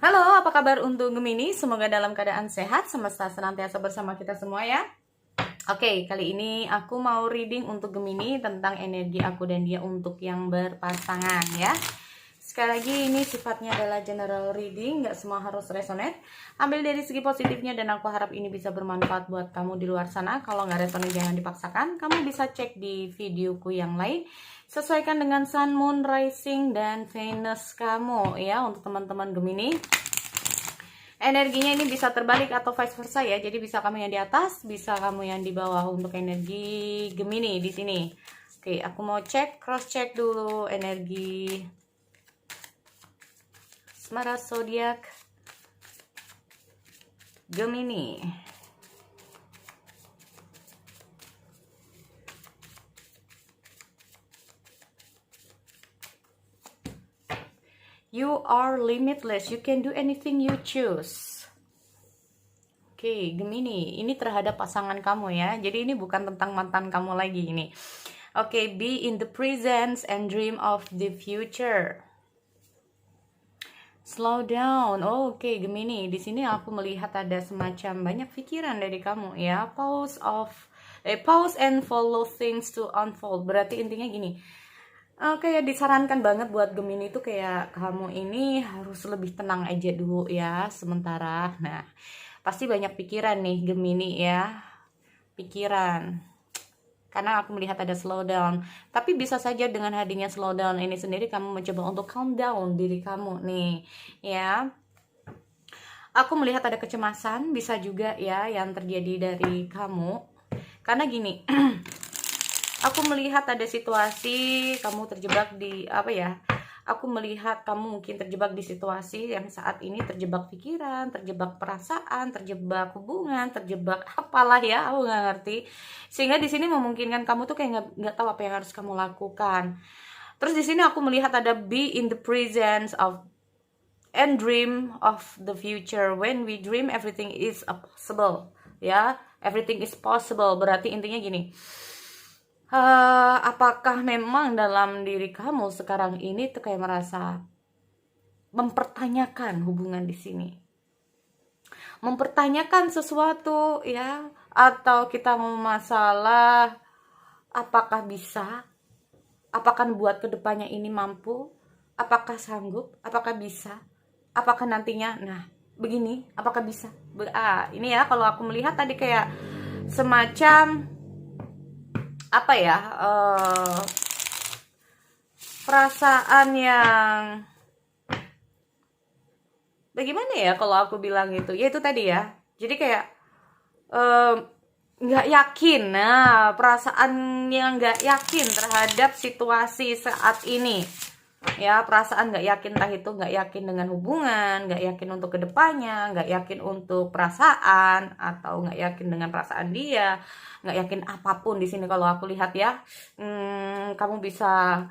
Halo, apa kabar untuk Gemini? Semoga dalam keadaan sehat, semesta senantiasa bersama kita semua ya. Oke, kali ini aku mau reading untuk Gemini tentang energi aku dan dia untuk yang berpasangan ya. Sekali lagi ini sifatnya adalah general reading, nggak semua harus resonate. Ambil dari segi positifnya dan aku harap ini bisa bermanfaat buat kamu di luar sana. Kalau nggak resonate jangan dipaksakan, kamu bisa cek di videoku yang lain. Sesuaikan dengan Sun, Moon, Rising, dan Venus kamu ya untuk teman-teman Gemini. Energinya ini bisa terbalik atau vice versa ya. Jadi bisa kamu yang di atas, bisa kamu yang di bawah untuk energi Gemini di sini. Oke, aku mau cek, cross check dulu energi asmara zodiak Gemini. You are limitless. You can do anything you choose. Oke, Gemini, ini terhadap pasangan kamu ya. Jadi ini bukan tentang mantan kamu lagi ini. Oke, be in the present and dream of the future. Slow down. Oke, Gemini, di sini aku melihat ada semacam banyak pikiran dari kamu ya. Pause and follow things to unfold. Berarti intinya gini. Kayak disarankan banget buat Gemini itu kayak kamu ini harus lebih tenang aja dulu ya sementara. Nah, pasti banyak pikiran nih Gemini ya. Pikiran. Karena aku melihat ada slow down. Tapi bisa saja dengan hadirnya slow down ini sendiri kamu mencoba untuk calm down diri kamu nih ya. Aku melihat ada kecemasan bisa juga ya yang terjadi dari kamu. Karena gini, aku melihat ada situasi kamu terjebak di aku melihat kamu mungkin terjebak di situasi yang saat ini terjebak pikiran, terjebak perasaan, terjebak hubungan, terjebak apalah ya, aku nggak ngerti. Sehingga di sini memungkinkan kamu tuh kayak nggak tahu apa yang harus kamu lakukan. Terus di sini aku melihat ada be in the presence of and dream of the future. When we dream, everything is possible. Ya, everything is possible. Berarti intinya gini. Apakah memang dalam diri kamu sekarang ini tuh kayak merasa mempertanyakan hubungan di sini, mempertanyakan sesuatu ya, atau kita mau masalah apakah bisa, apakah buat kedepannya ini mampu, apakah sanggup, apakah bisa, apakah nantinya, nah begini, apakah bisa, ini ya kalau aku melihat tadi kayak semacam perasaan yang bagaimana ya kalau aku bilang itu ya itu tadi ya, jadi kayak nggak yakin, nah perasaan yang nggak yakin terhadap situasi saat ini ya, perasaan nggak yakin, entah itu nggak yakin dengan hubungan, nggak yakin untuk kedepannya, nggak yakin untuk perasaan, atau nggak yakin dengan perasaan dia, nggak yakin apapun di sini kalau aku lihat ya. Kamu bisa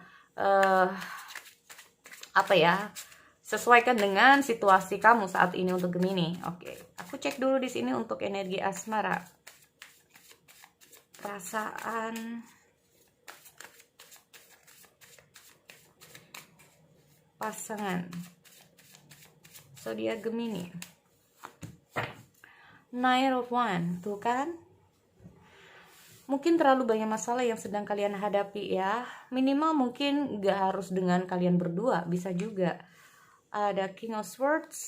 sesuaikan dengan situasi kamu saat ini untuk Gemini. Oke, aku cek dulu di sini untuk energi asmara, perasaan, pasangan zodiak Gemini. Nine of Wands, tuh kan? Mungkin terlalu banyak masalah yang sedang kalian hadapi ya. Minimal mungkin gak harus dengan kalian berdua, bisa juga. Ada King of Swords,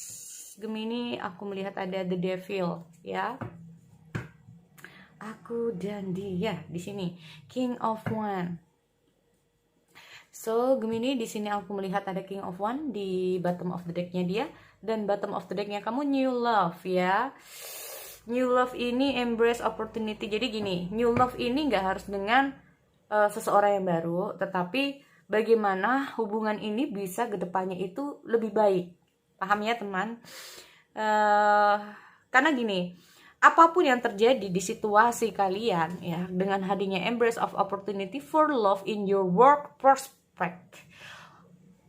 Gemini, aku melihat ada The Devil ya. Aku dan dia di sini, King of Wands. So, Gemini, di sini aku melihat ada King of Wands di bottom of the deck-nya dia, dan bottom of the deck-nya kamu New Love ya. New Love ini embrace opportunity. Jadi gini, New Love ini nggak harus dengan seseorang yang baru, tetapi bagaimana hubungan ini bisa kedepannya itu lebih baik. Paham ya teman? Karena gini, apapun yang terjadi di situasi kalian ya, dengan hadirnya embrace of opportunity for love in your work prospect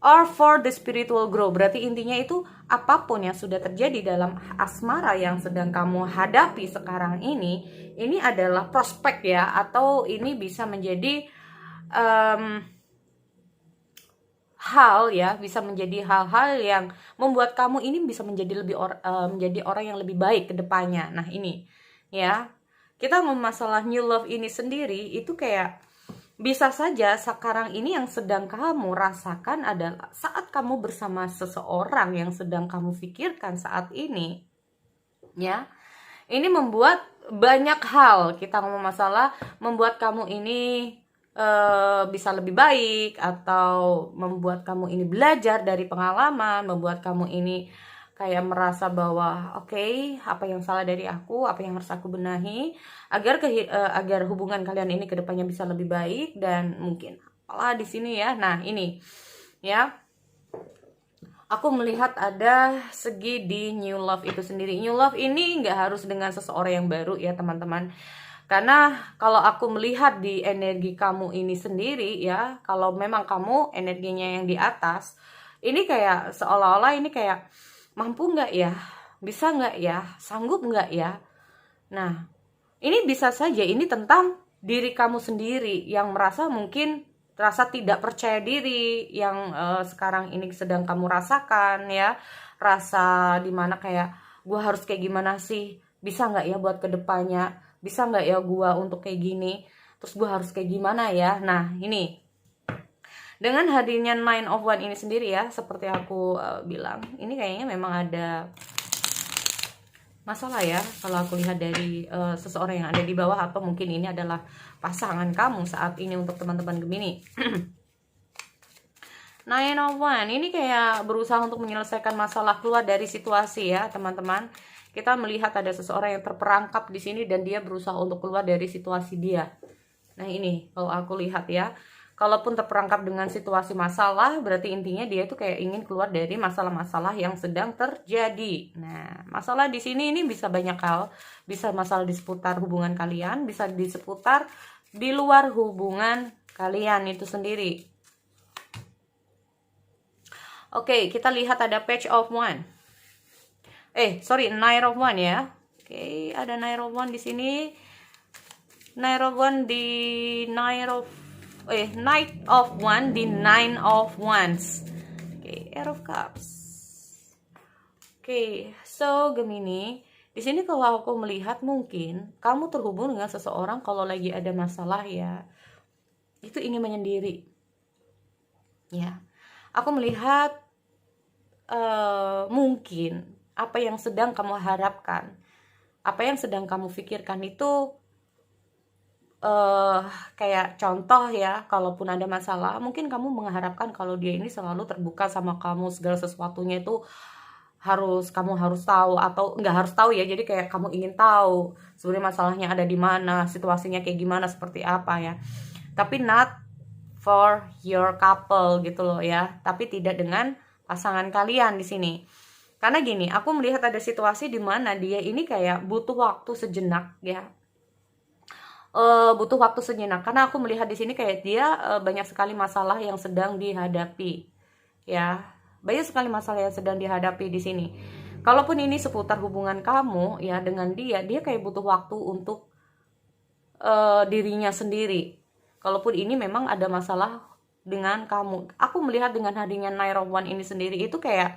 or for the spiritual grow, berarti intinya itu apapun yang sudah terjadi dalam asmara yang sedang kamu hadapi sekarang ini adalah prospek ya, atau ini bisa menjadi hal ya, bisa menjadi hal-hal yang membuat kamu ini bisa menjadi menjadi orang yang lebih baik ke depannya. Nah, ini ya. Kita ngomong masalah new love ini sendiri itu kayak bisa saja sekarang ini yang sedang kamu rasakan adalah saat kamu bersama seseorang yang sedang kamu pikirkan saat ini. Ya. Ini membuat banyak hal, kita ngomong masalah membuat kamu ini bisa lebih baik, atau membuat kamu ini belajar dari pengalaman, membuat kamu ini kayak merasa bahwa oke, apa yang salah dari aku, apa yang harus aku benahi agar hubungan kalian ini kedepannya bisa lebih baik. Dan mungkin apalah di sini ya. Nah, ini ya, aku melihat ada segi di new love itu sendiri. New love ini nggak harus dengan seseorang yang baru ya teman-teman. Karena kalau aku melihat di energi kamu ini sendiri ya, kalau memang kamu energinya yang di atas, ini kayak seolah-olah ini kayak mampu nggak ya, bisa nggak ya, sanggup nggak ya. Nah, ini bisa saja ini tentang diri kamu sendiri yang merasa mungkin rasa tidak percaya diri yang sekarang ini sedang kamu rasakan ya. Rasa dimana kayak gue harus kayak gimana sih, bisa nggak ya buat kedepannya, bisa nggak ya gue untuk kayak gini, terus gue harus kayak gimana ya. Nah, ini dengan hadirnya Nine of Wands ini sendiri ya, seperti aku bilang, ini kayaknya memang ada masalah ya kalau aku lihat dari seseorang yang ada di bawah, atau mungkin ini adalah pasangan kamu saat ini untuk teman-teman Gemini. Nine of Wands ini kayak berusaha untuk menyelesaikan masalah, keluar dari situasi ya teman-teman. Kita melihat ada seseorang yang terperangkap di sini dan dia berusaha untuk keluar dari situasi dia. Nah, ini kalau aku lihat ya, kalaupun terperangkap dengan situasi masalah, berarti intinya dia itu kayak ingin keluar dari masalah-masalah yang sedang terjadi. Nah, masalah di sini ini bisa banyak hal, bisa masalah di seputar hubungan kalian, bisa di seputar di luar hubungan kalian itu sendiri. Oke, kita lihat ada Page of Wands. Nine of Wands ya. Oke, ada Nine of Wands di sini. Nine of Wands di Knight of Wands di Nine of Wands. Oke, Eight of Cups. Oke, so Gemini, di sini kalau aku melihat mungkin kamu terhubung dengan seseorang kalau lagi ada masalah ya, itu ingin menyendiri. Ya, aku melihat mungkin apa yang sedang kamu harapkan, apa yang sedang kamu pikirkan itu kayak contoh ya, kalaupun ada masalah, mungkin kamu mengharapkan kalau dia ini selalu terbuka sama kamu, segala sesuatunya itu kamu harus tahu, atau nggak harus tahu ya, jadi kayak kamu ingin tahu sebenarnya masalahnya ada di mana, situasinya kayak gimana, seperti apa ya, tapi not for your couple gitu loh ya, tapi tidak dengan pasangan kalian di sini. Karena gini, aku melihat ada situasi di mana dia ini kayak butuh waktu sejenak ya. Butuh waktu sejenak karena aku melihat di sini kayak dia banyak sekali masalah yang sedang dihadapi. Ya, banyak sekali masalah yang sedang dihadapi di sini. Kalaupun ini seputar hubungan kamu ya dengan dia kayak butuh waktu untuk dirinya sendiri. Kalaupun ini memang ada masalah dengan kamu. Aku melihat dengan hadirnya Nine of Wands ini sendiri itu kayak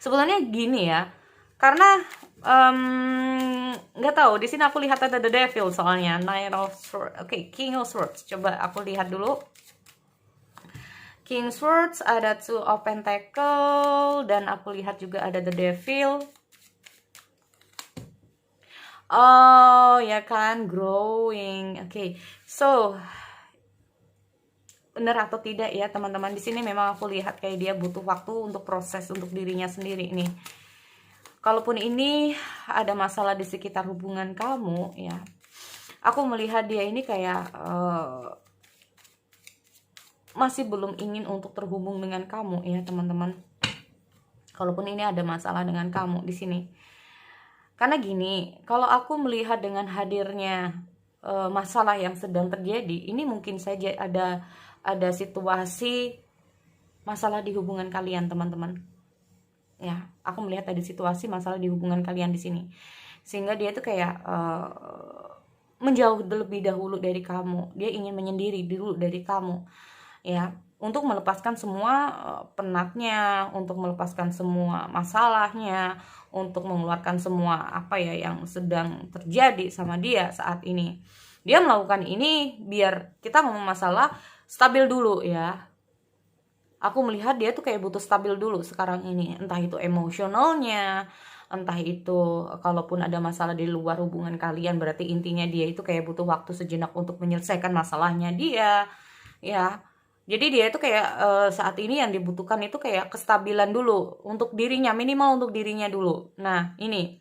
sebenarnya gini ya, karena nggak tahu, di sini aku lihat ada the devil soalnya Nine of Swords. Oke, King of Swords, coba aku lihat dulu. King Swords, ada Two of Pentacle, dan aku lihat juga ada the devil. Oh ya kan, growing. Oke, so bener atau tidak ya teman-teman, di sini memang aku lihat kayak dia butuh waktu untuk proses untuk dirinya sendiri nih. Kalaupun ini ada masalah di sekitar hubungan kamu ya, aku melihat dia ini kayak masih belum ingin untuk terhubung dengan kamu ya teman-teman. Kalaupun ini ada masalah dengan kamu di sini, karena gini, kalau aku melihat dengan hadirnya masalah yang sedang terjadi, ini mungkin saja ada situasi masalah di hubungan kalian teman-teman ya. Aku melihat ada situasi masalah di hubungan kalian di sini, sehingga dia tuh kayak menjauh lebih dahulu dari kamu, dia ingin menyendiri dulu dari kamu. ya, untuk melepaskan semua penatnya, untuk melepaskan semua masalahnya, untuk mengeluarkan semua apa ya yang sedang terjadi sama dia saat ini. Dia melakukan ini biar kita ngomong masalah stabil dulu ya. Aku melihat dia tuh kayak butuh stabil dulu sekarang ini, entah itu emosionalnya, entah itu kalaupun ada masalah di luar hubungan kalian, berarti intinya dia itu kayak butuh waktu sejenak untuk menyelesaikan masalahnya dia, ya. Jadi dia itu kayak saat ini yang dibutuhkan itu kayak kestabilan dulu untuk dirinya, minimal untuk dirinya dulu. Nah, ini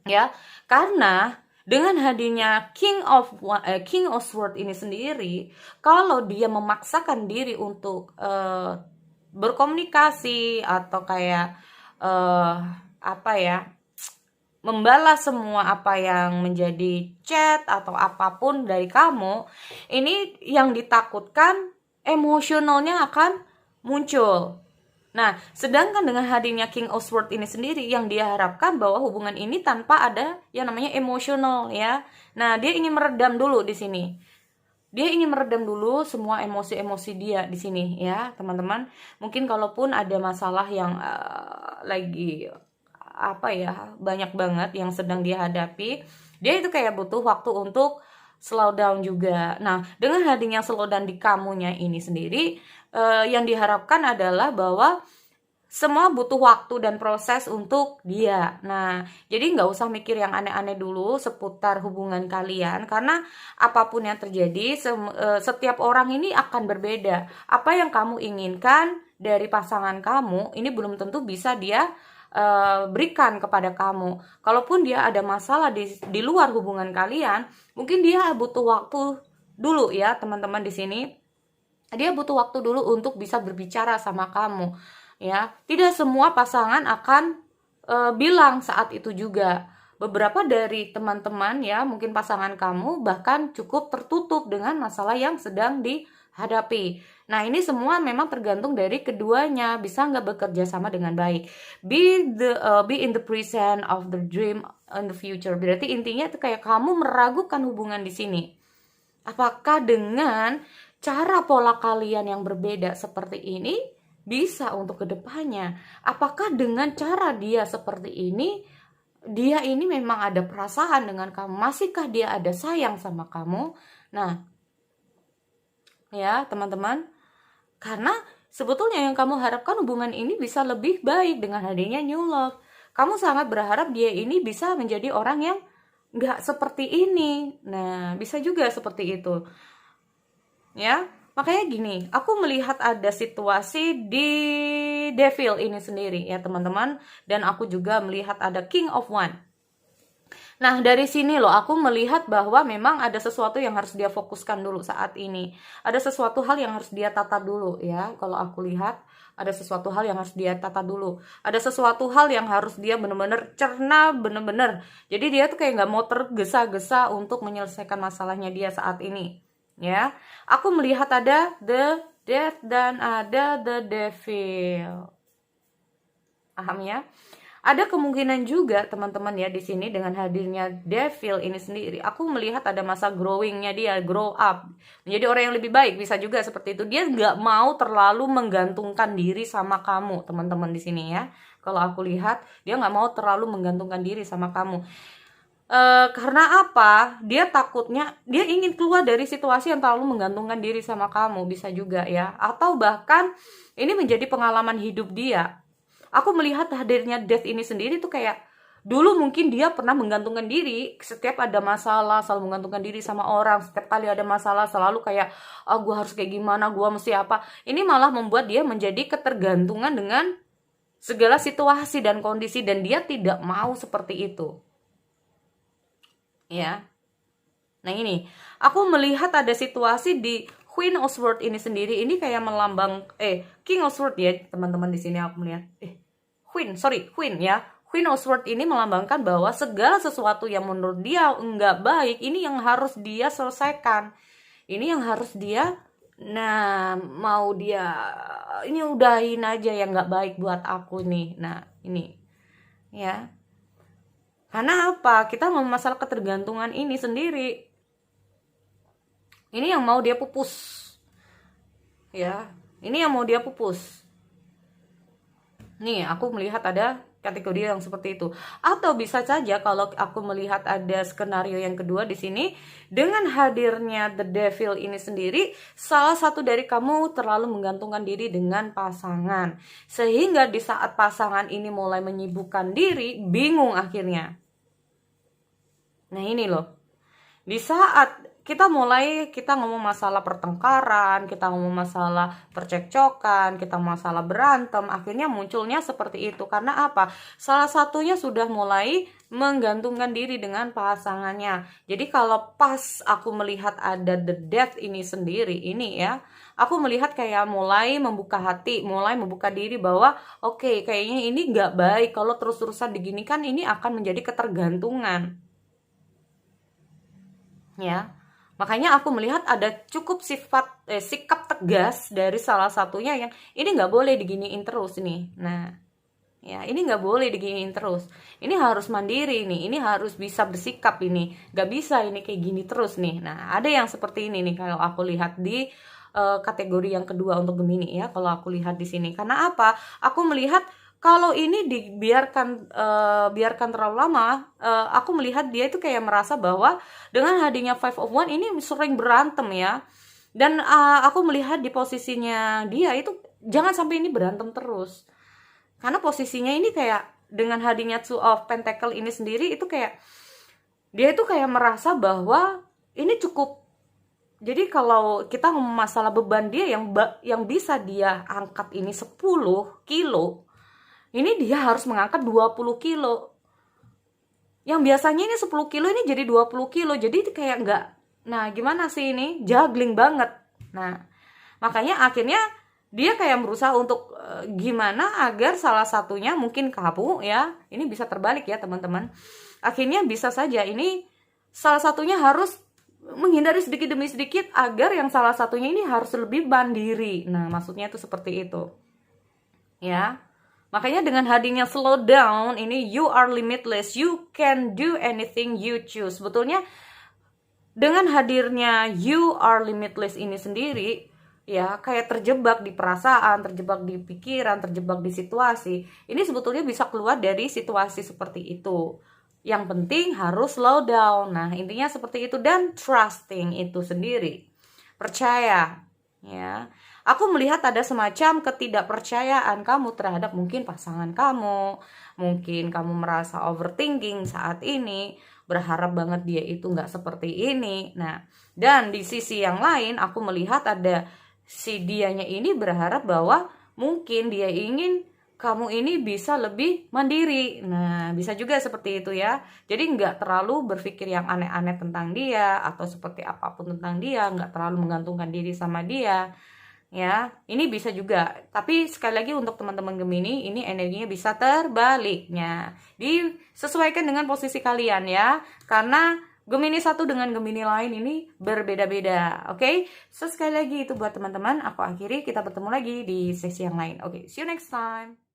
ya, karena dengan hadirnya King of Sword ini sendiri, kalau dia memaksakan diri untuk berkomunikasi atau kayak apa ya, membalas semua apa yang menjadi chat atau apapun dari kamu, ini yang ditakutkan emosionalnya akan muncul. Nah, sedangkan dengan hadirnya King of Swords ini sendiri yang dia harapkan bahwa hubungan ini tanpa ada yang namanya emosional ya. Nah, dia ingin meredam dulu di sini. Dia ingin meredam dulu semua emosi-emosi dia di sini ya, teman-teman. Mungkin kalaupun ada masalah yang lagi apa ya, banyak banget yang sedang dia hadapi, dia itu kayak butuh waktu untuk slow down juga. Nah, dengan hadirnya slow down di kamunya ini sendiri, yang diharapkan adalah bahwa semua butuh waktu dan proses untuk dia. Nah, jadi nggak usah mikir yang aneh-aneh dulu seputar hubungan kalian, karena apapun yang terjadi, setiap orang ini akan berbeda. Apa yang kamu inginkan dari pasangan kamu, ini belum tentu bisa dia berikan kepada kamu. Kalaupun dia ada masalah di luar hubungan kalian, mungkin dia butuh waktu dulu ya, teman-teman di sini. Dia butuh waktu dulu untuk bisa berbicara sama kamu. Ya, tidak semua pasangan akan bilang saat itu juga. Beberapa dari teman-teman ya, mungkin pasangan kamu bahkan cukup tertutup dengan masalah yang sedang dihadapi. Nah, ini semua memang tergantung dari keduanya bisa nggak bekerja sama dengan baik. Be in the present of the dream in the future. Berarti intinya itu kayak kamu meragukan hubungan di sini. Apakah dengan cara pola kalian yang berbeda seperti ini bisa untuk kedepannya? Apakah dengan cara dia seperti ini, dia ini memang ada perasaan dengan kamu? Masihkah dia ada sayang sama kamu? Nah, ya teman-teman, karena sebetulnya yang kamu harapkan hubungan ini bisa lebih baik dengan hadirnya new love. Kamu sangat berharap dia ini bisa menjadi orang yang nggak seperti ini. Nah, bisa juga seperti itu. Ya, makanya gini, aku melihat ada situasi di Devil ini sendiri ya teman-teman, dan aku juga melihat ada King of One. Nah, dari sini loh aku melihat bahwa memang ada sesuatu yang harus dia fokuskan dulu saat ini. Ada sesuatu hal yang harus dia tata dulu ya. Kalau aku lihat ada sesuatu hal yang harus dia tata dulu. Ada sesuatu hal yang harus dia benar-benar cerna, benar-benar. Jadi dia tuh kayak nggak mau tergesa-gesa untuk menyelesaikan masalahnya dia saat ini. Ya, aku melihat ada the death dan ada the devil. Paham ya? Ada kemungkinan juga teman-teman ya di sini dengan hadirnya devil ini sendiri, aku melihat ada masa growingnya dia, grow up menjadi orang yang lebih baik, bisa juga seperti itu. Dia nggak mau terlalu menggantungkan diri sama kamu teman-teman di sini ya. Kalau aku lihat dia nggak mau terlalu menggantungkan diri sama kamu. Karena apa? Dia takutnya dia ingin keluar dari situasi yang terlalu menggantungkan diri sama kamu, bisa juga ya. Atau bahkan ini menjadi pengalaman hidup dia. Aku melihat hadirnya death ini sendiri tuh kayak dulu mungkin dia pernah menggantungkan diri, setiap ada masalah selalu menggantungkan diri sama orang, setiap kali ada masalah selalu kayak gue harus kayak gimana, gue mesti apa. Ini malah membuat dia menjadi ketergantungan dengan segala situasi dan kondisi, dan dia tidak mau seperti itu ya. Nah, ini aku melihat ada situasi di Queen of Swords ini sendiri, ini kayak melambang King of Swords ya teman-teman. Di sini aku melihat Queen ya. Queen of Swords ini melambangkan bahwa segala sesuatu yang menurut dia enggak baik, ini yang harus dia selesaikan. Ini yang harus dia mau dia ini udahin aja yang enggak baik buat aku nih. Nah, ini ya. Karena apa? Kita masalah ketergantungan ini sendiri. Ini yang mau dia pupus. ya. Ini yang mau dia pupus. Nih, aku melihat ada kategori yang seperti itu. Atau bisa saja kalau aku melihat ada skenario yang kedua di sini, dengan hadirnya the devil ini sendiri, salah satu dari kamu terlalu menggantungkan diri dengan pasangan. Sehingga di saat pasangan ini mulai menyibukkan diri, bingung akhirnya. Nah, ini loh. Di saat kita ngomong masalah pertengkaran, kita ngomong masalah percekcokan, kita masalah berantem, akhirnya munculnya seperti itu. Karena apa? Salah satunya sudah mulai menggantungkan diri dengan pasangannya. Jadi kalau pas aku melihat ada the death ini sendiri, ini ya, aku melihat kayak mulai membuka hati, mulai membuka diri bahwa oke, kayaknya ini gak baik. Kalau terus-terusan diginikan, ini akan menjadi ketergantungan. Ya, makanya aku melihat ada cukup sikap tegas dari salah satunya yang ini nggak boleh diginiin terus nih. Nah, ya ini nggak boleh diginiin terus. Ini harus mandiri nih, ini harus bisa bersikap ini. Nggak bisa ini kayak gini terus nih. Nah, ada yang seperti ini nih kalau aku lihat di kategori yang kedua untuk Gemini ya. Kalau aku lihat di sini, karena apa? Aku melihat kalau ini biarkan terlalu lama, aku melihat dia itu kayak merasa bahwa dengan hadirnya Five of Wands ini sering berantem ya. Dan aku melihat di posisinya dia itu jangan sampai ini berantem terus. Karena posisinya ini kayak dengan hadirnya Two of Pentacle ini sendiri itu kayak dia itu kayak merasa bahwa ini cukup. Jadi kalau kita ngomong masalah beban dia yang bisa dia angkat ini 10 kilo, ini dia harus mengangkat 20 kilo. Yang biasanya ini 10 kilo ini jadi 20 kilo. Jadi kayak enggak. Nah, gimana sih ini? Juggling banget. Nah, makanya akhirnya dia kayak berusaha untuk gimana agar salah satunya mungkin kamu ya. Ini bisa terbalik ya, teman-teman. Akhirnya bisa saja ini salah satunya harus menghindari sedikit demi sedikit agar yang salah satunya ini harus lebih mandiri. Nah, maksudnya itu seperti itu. Ya. Makanya dengan hadirnya slow down ini, you are limitless, you can do anything you choose. Sebetulnya dengan hadirnya you are limitless ini sendiri, ya kayak terjebak di perasaan, terjebak di pikiran, terjebak di situasi. Ini sebetulnya bisa keluar dari situasi seperti itu. Yang penting harus slow down. Nah, intinya seperti itu, dan trusting itu sendiri. Percaya, ya. Aku melihat ada semacam ketidakpercayaan kamu terhadap mungkin pasangan kamu. Mungkin kamu merasa overthinking saat ini, berharap banget dia itu nggak seperti ini. Nah, dan di sisi yang lain aku melihat ada si dianya ini berharap bahwa mungkin dia ingin kamu ini bisa lebih mandiri. Nah, bisa juga seperti itu ya. Jadi nggak terlalu berpikir yang aneh-aneh tentang dia, atau seperti apapun tentang dia, nggak terlalu menggantungkan diri sama dia. Ya, ini bisa juga. Tapi sekali lagi untuk teman-teman Gemini, ini energinya bisa terbaliknya. Disesuaikan dengan posisi kalian ya. Karena Gemini satu dengan Gemini lain ini berbeda-beda. Oke? So sekali lagi itu buat teman-teman, aku akhiri, kita bertemu lagi di sesi yang lain. Oke, see you next time.